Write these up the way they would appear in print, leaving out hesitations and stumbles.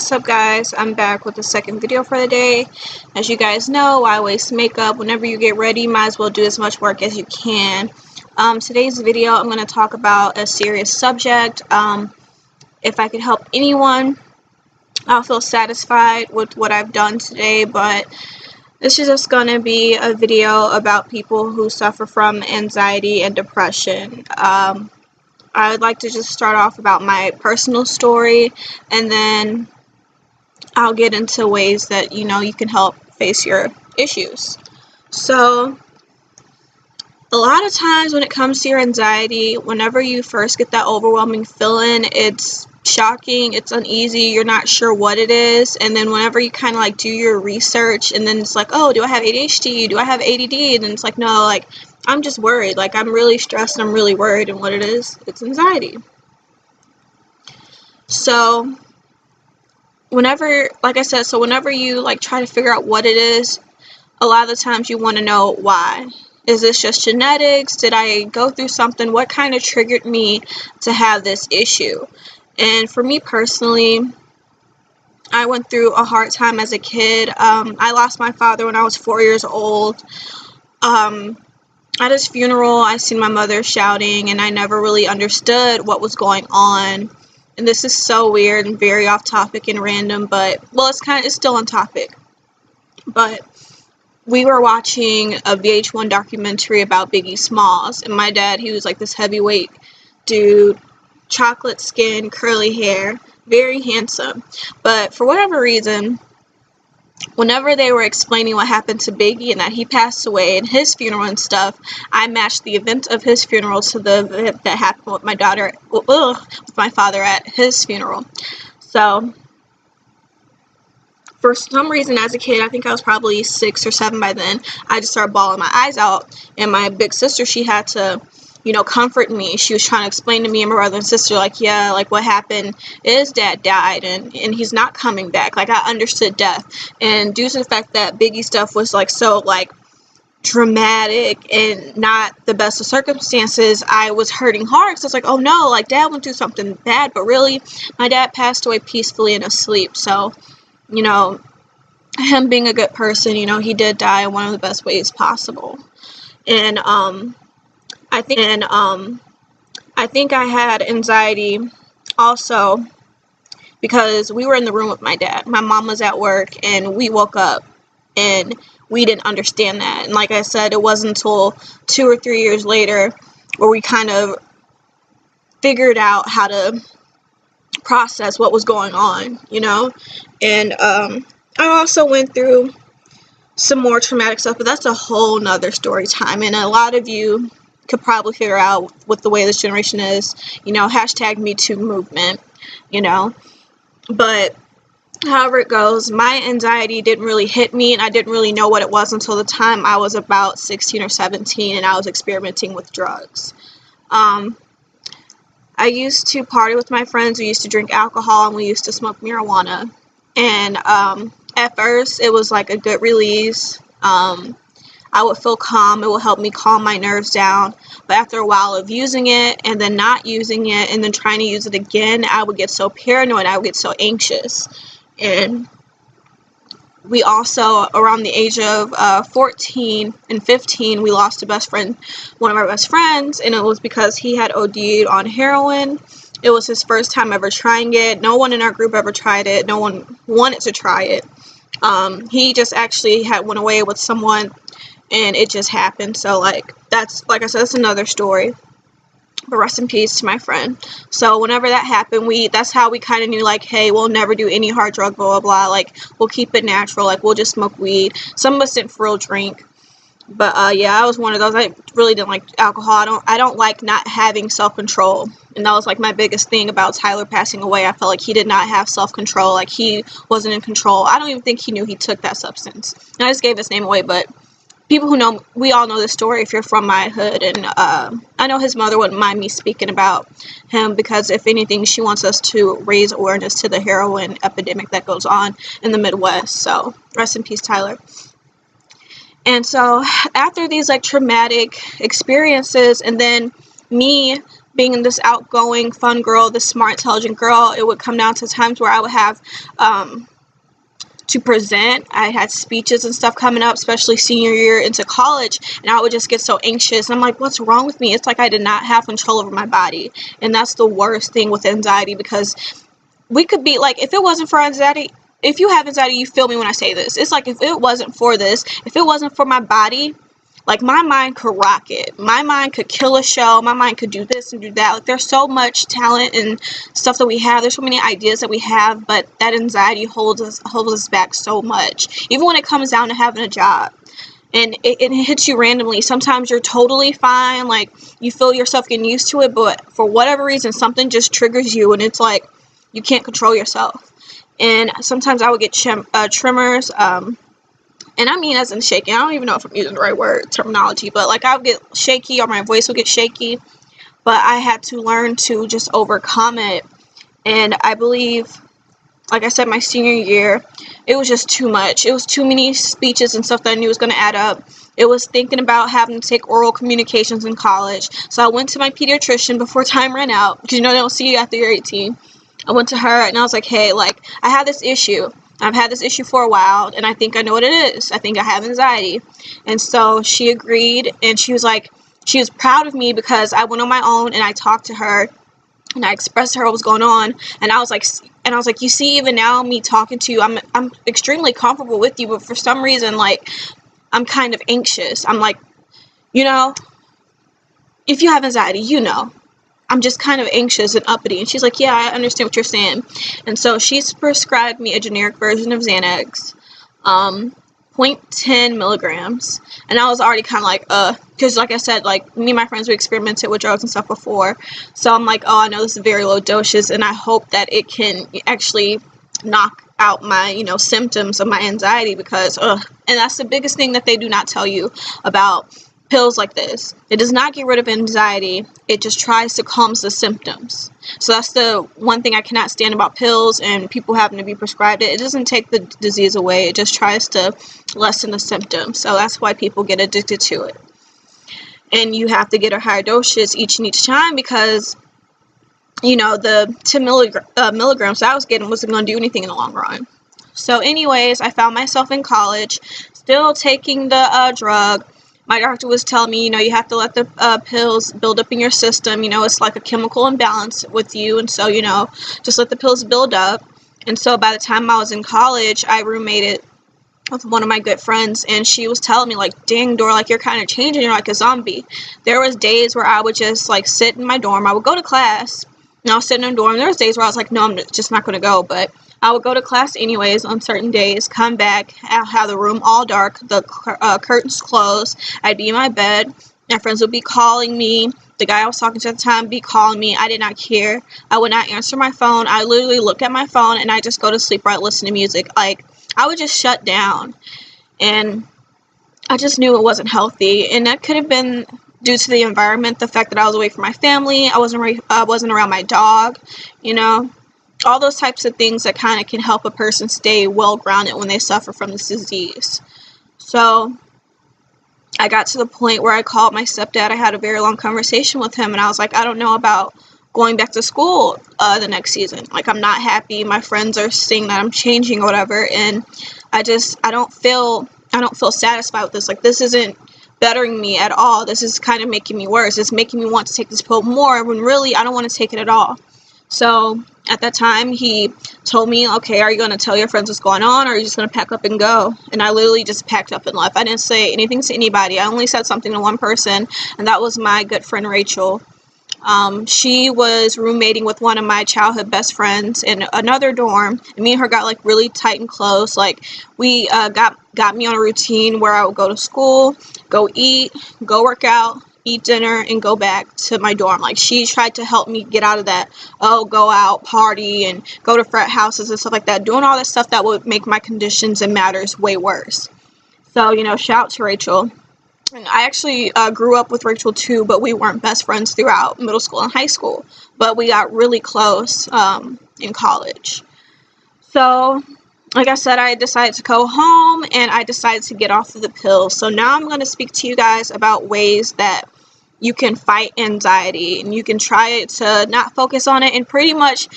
What's up, guys? I'm back with the second video for the day. As you guys know, I waste makeup. Whenever you get ready, you might as well do as much work as you can. Today's video, I'm going to talk about a serious subject. If I could help anyone, I'll feel satisfied with what I've done today, but this is just going to be a video about people who suffer from anxiety and depression. I would like to just start off about my personal story, and then I'll get into ways that you can help face your issues. So a lot of times when it comes to your anxiety, whenever you first get that overwhelming feeling, it's shocking, it's uneasy, you're not sure what it is, and then whenever you kind of like do your research, and then it's like, oh, do I have ADHD? Do I have ADD? And then it's like, no, like I'm just worried, like I'm really stressed and I'm really worried, and what it is, it's anxiety. So whenever, like I said, whenever you like try to figure out what it is, a lot of the times you want to know why. Is this just genetics? Did I go through something? What kind of triggered me to have this issue? And for me personally, I went through a hard time as a kid. I lost my father when I was 4 years old. At his funeral, I seen my mother shouting, and I never really understood what was going on. And this is so weird and very off topic and random, but well, it's still on topic. But we were watching a VH1 documentary about Biggie Smalls, and my dad, he was like this heavyweight dude, chocolate skin, curly hair, very handsome. But for whatever reason, whenever they were explaining what happened to Biggie and that he passed away and his funeral and stuff, I matched the event of his funeral to the event that happened with with my father at his funeral. So for some reason, as a kid, I think I was probably 6 or 7 by then, I just started bawling my eyes out, and my big sister, she had to comfort me. She was trying to explain to me and my brother and sister, like, yeah, like what happened is dad died and he's not coming back. Like, I understood death. And due to the fact that Biggie stuff was like so like dramatic and not the best of circumstances, I was hurting hard because I was like, oh no, like dad went through something bad, but really my dad passed away peacefully and asleep. So, him being a good person, he did die in one of the best ways possible. And I think I had anxiety also because we were in the room with my dad. My mom was at work, and we woke up and we didn't understand that. And like I said, it wasn't until 2 or 3 years later where we kind of figured out how to process what was going on, And I also went through some more traumatic stuff, but that's a whole nother story time. And a lot of you could probably figure out with the way this generation is, hashtag Me Too movement, But however it goes, my anxiety didn't really hit me, and I didn't really know what it was until the time I was about 16 or 17, and I was experimenting with drugs. I used to party with my friends. We used to drink alcohol, and we used to smoke marijuana. And at first, it was like a good release. I would feel calm. It would help me calm my nerves down. But after a while of using it and then not using it and then trying to use it again, I would get so paranoid. I would get so anxious. And we also, around the age of 14 and 15, we lost a best friend, one of our best friends, and it was because he had OD'd on heroin. It was his first time ever trying it. No one in our group ever tried it. No one wanted to try it. He just actually went away with someone, and it just happened. So like I said, that's another story. But rest in peace to my friend. So whenever that happened, that's how we kind of knew, like, hey, we'll never do any hard drug, blah, blah, blah. Like, we'll keep it natural. Like, we'll just smoke weed. Some of us didn't for real drink. But, yeah, I was one of those. I really didn't like alcohol. I don't like not having self-control. And that was, like, my biggest thing about Tyler passing away. I felt like he did not have self-control. Like, he wasn't in control. I don't even think he knew he took that substance. And I just gave his name away, but people who know, we all know this story if you're from my hood, and I know his mother wouldn't mind me speaking about him because if anything, she wants us to raise awareness to the heroin epidemic that goes on in the Midwest. So rest in peace, Tyler. And so after these like traumatic experiences, and then me being this outgoing, fun girl, this smart, intelligent girl, it would come down to times where I would have to present. I had speeches and stuff coming up, especially senior year into college, and I would just get so anxious. I'm like, what's wrong with me? It's like I did not have control over my body, and that's the worst thing with anxiety, because we could be like, if it wasn't for anxiety, if you have anxiety, you feel me when I say this. It's like, if it wasn't for this, if it wasn't for my body, like, my mind could rock it. My mind could kill a show. My mind could do this and do that. Like, there's so much talent and stuff that we have. There's so many ideas that we have, but that anxiety holds us back so much. Even when it comes down to having a job, and it hits you randomly. Sometimes you're totally fine. Like, you feel yourself getting used to it, but for whatever reason, something just triggers you, and it's like you can't control yourself. And sometimes I would get tremors. And I mean as in shaking. I don't even know if I'm using the right terminology, but like I would get shaky, or my voice would get shaky. But I had to learn to just overcome it. And I believe, like I said, my senior year, it was just too much. It was too many speeches and stuff that I knew was going to add up. It was thinking about having to take oral communications in college. So I went to my pediatrician before time ran out, because you know they don't see you after you're 18. I went to her and I was like, hey, like, I have this issue. I've had this issue for a while, and I think I know what it is. I think I have anxiety. And so she agreed, and she was like, she was proud of me because I went on my own and I talked to her and I expressed to her what was going on. And I was like, you see, even now me talking to you, I'm extremely comfortable with you, but for some reason, like, I'm kind of anxious. I'm like, you know, if you have anxiety, you know, I'm just kind of anxious and uppity. And she's like, yeah, I understand what you're saying. And so she's prescribed me a generic version of Xanax, 0.10 milligrams. And I was already kind of like, because like I said, like, me and my friends, we experimented with drugs and stuff before. So I'm like, oh, I know this is very low doses, and I hope that it can actually knock out my, you know, symptoms of my anxiety, because, and that's the biggest thing that they do not tell you about pills like this. It does not get rid of anxiety. It just tries to calm the symptoms. So that's the one thing I cannot stand about pills and people having to be prescribed it. It doesn't take the disease away. It just tries to lessen the symptoms. So that's why people get addicted to it. And you have to get a higher dosage each time, because, you know, the 10 milligrams that I was getting wasn't going to do anything in the long run. So anyways, I found myself in college, still taking the drug. My doctor was telling me, you know, you have to let the pills build up in your system. You know, it's like a chemical imbalance with you. And so, you know, just let the pills build up. And so by the time I was in college, I roommated with one of my good friends. And she was telling me, like, dang, Dora, like, you're kind of changing. You're like a zombie. There was days where I would just, like, sit in my dorm. I would go to class, and I was sitting in a dorm. There was days where I was like, no, I'm just not going to go. But I would go to class anyways on certain days, come back, I'll have the room all dark, the curtains closed, I'd be in my bed, my friends would be calling me, the guy I was talking to at the time would be calling me. I did not care. I would not answer my phone. I literally look at my phone and I just go to sleep or I listen to music. Like, I would just shut down, and I just knew it wasn't healthy, and that could have been due to the environment, the fact that I was away from my family, I wasn't around my dog, you know. All those types of things that kind of can help a person stay well-grounded when they suffer from this disease. So I got to the point where I called my stepdad. I had a very long conversation with him, and I was like, I don't know about going back to school the next season. Like, I'm not happy. My friends are saying that I'm changing or whatever, and I don't feel satisfied with this. Like, this isn't bettering me at all. This is kind of making me worse. It's making me want to take this pill more, when really I don't want to take it at all. So at that time, he told me, okay, are you going to tell your friends what's going on, or are you just going to pack up and go? And I literally just packed up and left. I didn't say anything to anybody. I only said something to one person, and that was my good friend Rachel. She was roommating with one of my childhood best friends in another dorm, and me and her got, like, really tight and close. Like, we got me on a routine where I would go to school, go eat, go work out, eat dinner, and go back to my dorm. Like, she tried to help me get out of that, go out, party, and go to frat houses and stuff like that, doing all that stuff that would make my conditions and matters way worse. So, you know, shout out to Rachel. And I actually grew up with Rachel too, but we weren't best friends throughout middle school and high school, but we got really close in college. So, like I said, I decided to go home, and I decided to get off of the pills. So now I'm going to speak to you guys about ways that you can fight anxiety, and you can try to not focus on it and pretty much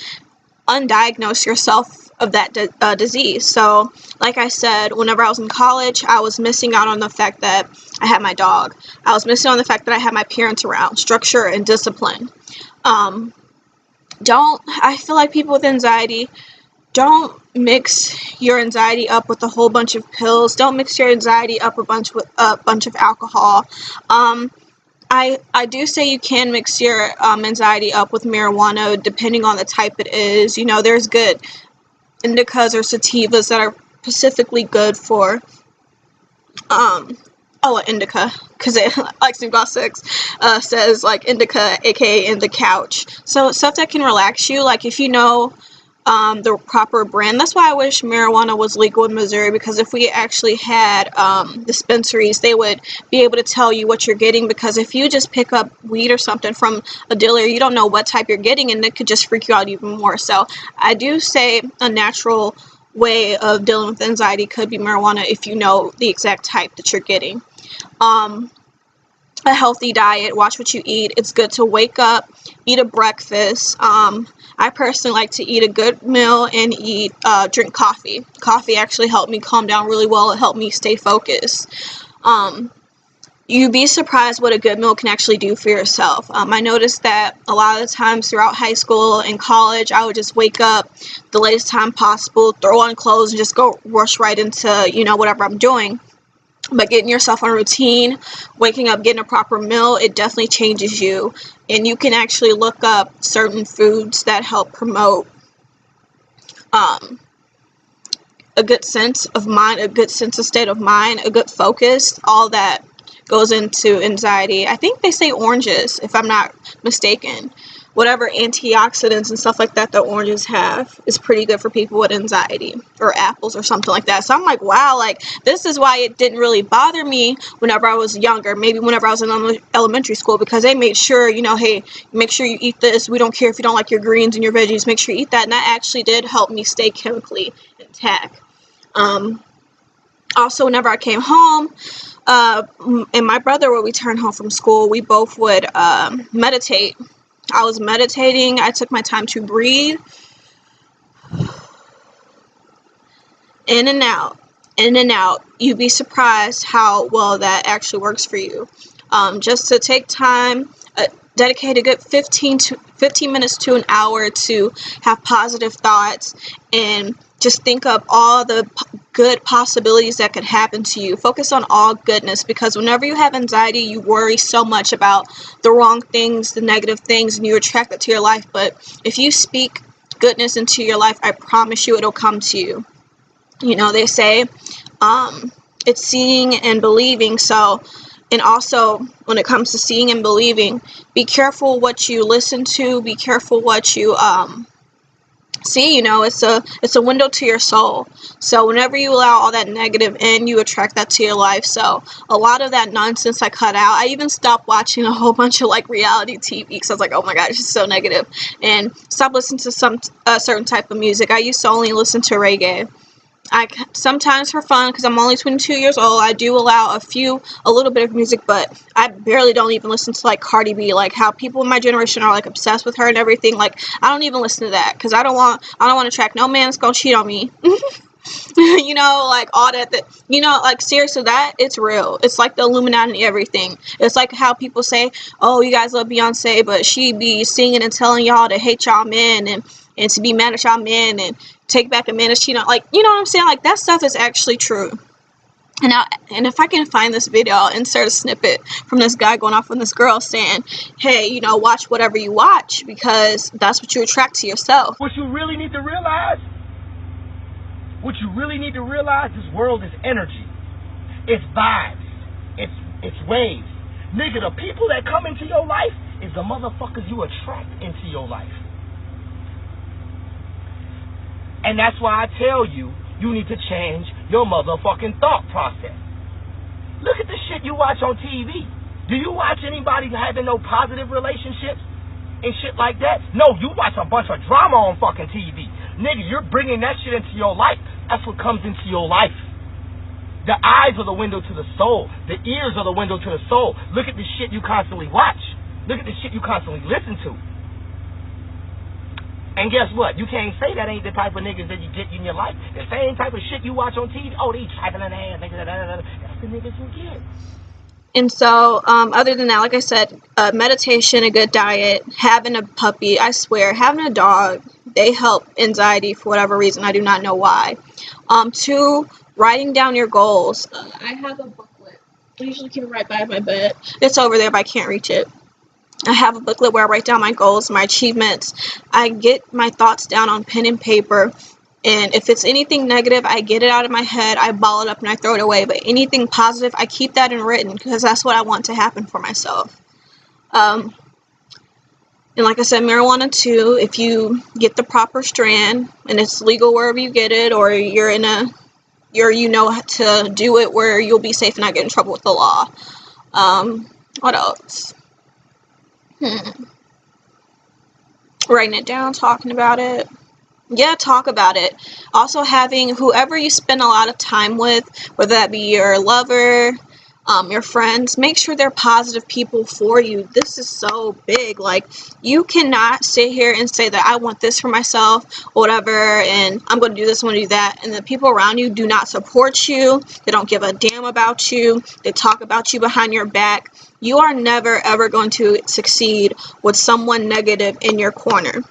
undiagnose yourself of that disease. So like I said, whenever I was in college, I was missing out on the fact that I had my dog. I was missing on the fact that I had my parents around, structure and discipline. I feel like people with anxiety, don't mix your anxiety up with a whole bunch of pills. Don't mix your anxiety up with a bunch of alcohol. I do say you can mix your anxiety up with marijuana, depending on the type it is. You know, there's good indicas or sativas that are specifically good for, indica, because it, like Snoop Dogg 6 says, like, indica, aka in the couch. So stuff that can relax you, like if you know the proper brand. That's why I wish marijuana was legal in Missouri, because if we actually had dispensaries, they would be able to tell you what you're getting, because if you just pick up weed or something from a dealer, you don't know what type you're getting, and it could just freak you out even more. So I do say a natural way of dealing with anxiety could be marijuana if you know the exact type that you're getting. A healthy diet, watch what you eat. It's good to wake up, eat a breakfast. I personally like to eat a good meal and drink coffee. Coffee actually helped me calm down really well. It helped me stay focused. You'd be surprised what a good meal can actually do for yourself. I noticed that a lot of the times throughout high school and college, I would just wake up the latest time possible, throw on clothes, and just go rush right into, whatever I'm doing. But getting yourself on a routine, waking up, getting a proper meal, it definitely changes you. And you can actually look up certain foods that help promote a good sense of mind, a good sense of state of mind, a good focus. All that goes into anxiety. I think they say oranges, if I'm not mistaken. Whatever antioxidants and stuff like that oranges have is pretty good for people with anxiety, or apples or something like that. So I'm like, wow, like, this is why it didn't really bother me whenever I was younger, maybe whenever I was in elementary school, because they made sure, hey, make sure you eat this. We don't care if you don't like your greens and your veggies, make sure you eat that. And that actually did help me stay chemically intact. Also, whenever I came home, and my brother would return home from school, we both would meditate. I was meditating. I took my time to breathe. In and out. In and out. You'd be surprised how well that actually works for you. Just to take time, dedicate a good 15 minutes to an hour to have positive thoughts, and just think of all the good possibilities that could happen to you. Focus on all goodness, because whenever you have anxiety, you worry so much about the wrong things, the negative things, and you attract that to your life. But if you speak goodness into your life, I promise you it'll come to you. They say it's seeing and believing. So, and also when it comes to seeing and believing, be careful what you listen to, be careful what you see. It's a window to your soul. So whenever you allow all that negative in, you attract that to your life. So a lot of that nonsense I cut out. I even stopped watching a whole bunch of reality TV, because I was like, oh my gosh, it's so negative, and stopped listening to some certain type of music. I used to only listen to reggae. I sometimes, for fun, because I'm only 22 years old, I do allow a little bit of music, but I barely don't even listen to Cardi B, how people in my generation are obsessed with her and everything. I don't even listen to that, because I don't want to attract no man that's gonna cheat on me. All that, seriously, that, it's real. It's like the Illuminati and everything. It's like how people say, oh, you guys love Beyonce, but she be singing and telling y'all to hate y'all men, and to be mad at y'all men, and take back a man that's cheating on. You know what I'm saying? That stuff is actually true. And if I can find this video, I'll insert a snippet from this guy going off on this girl saying, hey, watch whatever you watch, because that's what you attract to yourself. What you really need to realize, this world is energy. It's vibes. It's waves. Nigga, the people that come into your life is the motherfuckers you attract into your life. And that's why I tell you, you need to change your motherfucking thought process. Look at the shit you watch on TV. Do you watch anybody having no positive relationships and shit like that? No, you watch a bunch of drama on fucking TV. Nigga, you're bringing that shit into your life. That's what comes into your life. The eyes are the window to the soul. The ears are the window to the soul. Look at the shit you constantly watch. Look at the shit you constantly listen to. And guess what? You can't say that ain't the type of niggas that you get in your life. The same type of shit you watch on TV. Oh, they trapping in the ass. That's the niggas you get. And so, other than that, like I said, meditation, a good diet, having a puppy, I swear, having a dog, they help anxiety for whatever reason. I do not know why. 2, writing down your goals. I have a booklet. I usually keep it right by my bed. It's over there, but I can't reach it. I have a booklet where I write down my goals, my achievements. I get my thoughts down on pen and paper. And if it's anything negative, I get it out of my head, I ball it up, and I throw it away. But anything positive, I keep that in written because that's what I want to happen for myself. And like I said, marijuana too, if you get the proper strand, and it's legal wherever you get it, or you know how to do it where you'll be safe and not get in trouble with the law. What else? Writing it down, talking about it. Yeah, talk about it. Also having whoever you spend a lot of time with, whether that be your lover, your friends, make sure they're positive people for you. This is so big. Like, you cannot sit here and say that I want this for myself or whatever, and I'm going to do this, I'm going to do that, and the people around you do not support you. They don't give a damn about you. They talk about you behind your back. You are never, ever going to succeed with someone negative in your corner.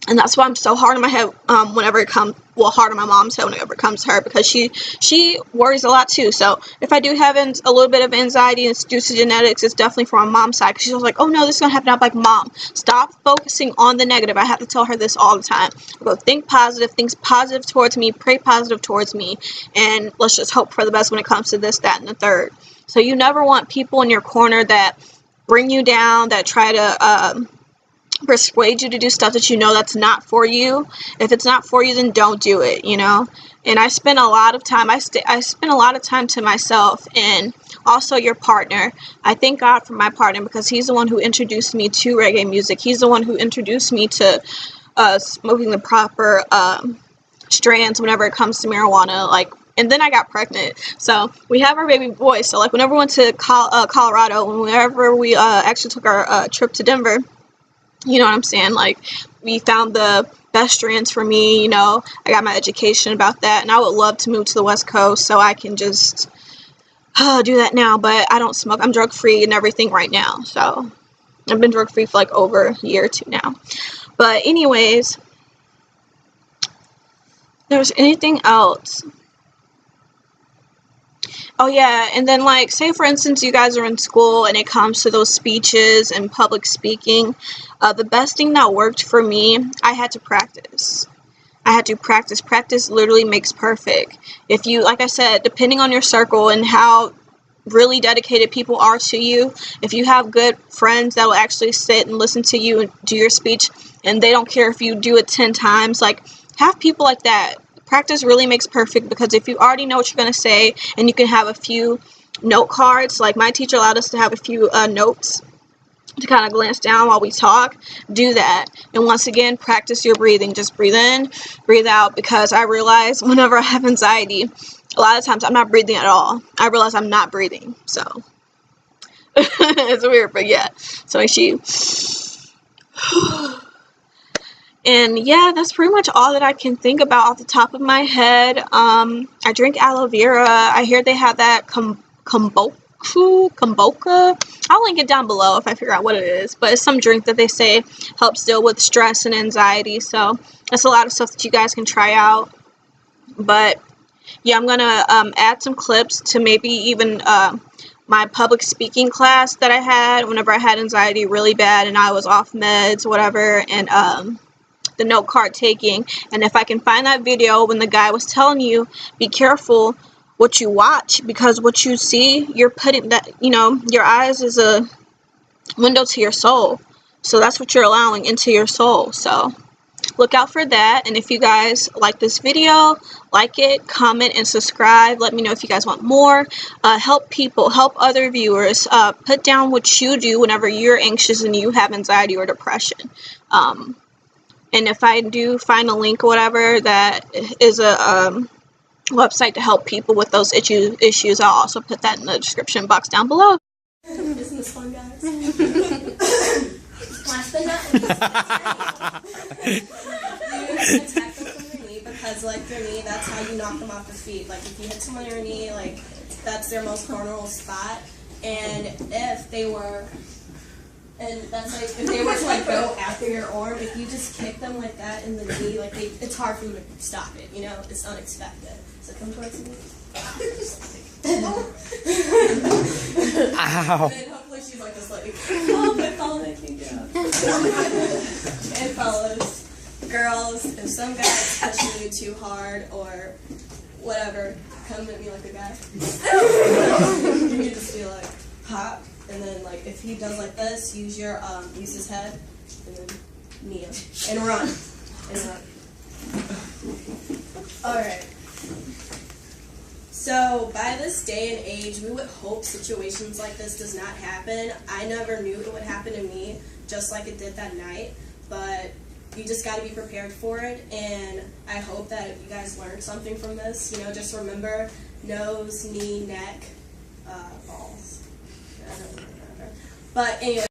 And that's why I'm so hard on my head whenever it comes, well, hard on my mom's head whenever it comes to her, because she worries a lot too. So if I do have a little bit of anxiety and it's due to genetics, it's definitely from my mom's side, because she's like, oh no, this is going to happen. I'm like, Mom, stop focusing on the negative. I have to tell her this all the time. I go, think positive towards me, pray positive towards me, and let's just hope for the best when it comes to this, that, and the third. So you never want people in your corner that bring you down, that try to persuade you to do stuff that you know that's not for you. If it's not for you, then don't do it, you know. And I spend a lot of time, I spend a lot of time to myself, and also your partner. I thank God for my partner, because he's the one who introduced me to reggae music. He's the one who introduced me to smoking the proper strands whenever it comes to marijuana. Like, and then I got pregnant. So we have our baby boy. So like whenever we went to Colorado, whenever we actually took our trip to Denver, you know what I'm saying? Like, we found the best strands for me, you know. I got my education about that, and I would love to move to the West Coast so I can just do that now. But I don't smoke. I'm drug-free and everything right now. So I've been drug-free for like over a year or 2 now. But anyways, there's anything else? Oh yeah, and then like, say for instance you guys are in school and it comes to those speeches and public speaking, the best thing that worked for me, I had to practice. Practice literally makes perfect. If you, like I said, depending on your circle and how really dedicated people are to you, if you have good friends that will actually sit and listen to you and do your speech, and they don't care if you do it 10 times, like, have people like that. Practice really makes perfect, because if you already know what you're going to say and you can have a few note cards, like my teacher allowed us to have a few notes to kind of glance down while we talk, do that. And once again, practice your breathing. Just breathe in, breathe out, because I realize whenever I have anxiety, a lot of times I'm not breathing at all. I realize I'm not breathing. So it's weird, but yeah. So and yeah, that's pretty much all that I can think about off the top of my head. I drink aloe vera. I hear they have that kombucha. I'll link it down below if I figure out what it is. But it's some drink that they say helps deal with stress and anxiety. So that's a lot of stuff that you guys can try out. But yeah, I'm gonna add some clips to maybe even my public speaking class that I had whenever I had anxiety really bad and I was off meds, whatever, and the note card taking. And if I can find that video when the guy was telling you, be careful what you watch, because what you see, you're putting that, you know, your eyes is a window to your soul. So that's what you're allowing into your soul. So look out for that. And if you guys like this video, like it, comment, and subscribe. Let me know if you guys want more. Help people, help other viewers. Put down what you do whenever you're anxious and you have anxiety or depression. And if I do find a link or whatever that is a website to help people with those issues. I'll also put that in the description box down below. Isn't this fun, guys? Last but not least, you attack them from your knee because, like, your knee, that's how you knock them off their feet. Like, if you hit someone on your knee, like, that's their most vulnerable spot. And if they were, and that's like, if they were to, like, go after your arm, if you just kick them like that in the knee, like, it's hard for them to stop it, you know? It's unexpected. So come towards me. Ow. And then hopefully she's like this, like, oh, my phone, I can't get up. And fellas, girls, if some guy is pushing you too hard or whatever, come at me like a guy. You just be like, pop, and then, like, if he does like this, use his head, and then knee him, and run, Alright. So, by this day and age, we would hope situations like this does not happen. I never knew it would happen to me, just like it did that night, but you just got to be prepared for it, and I hope that if you guys learned something from this, you know, just remember nose, knee, neck, balls. I don't remember. But anyway.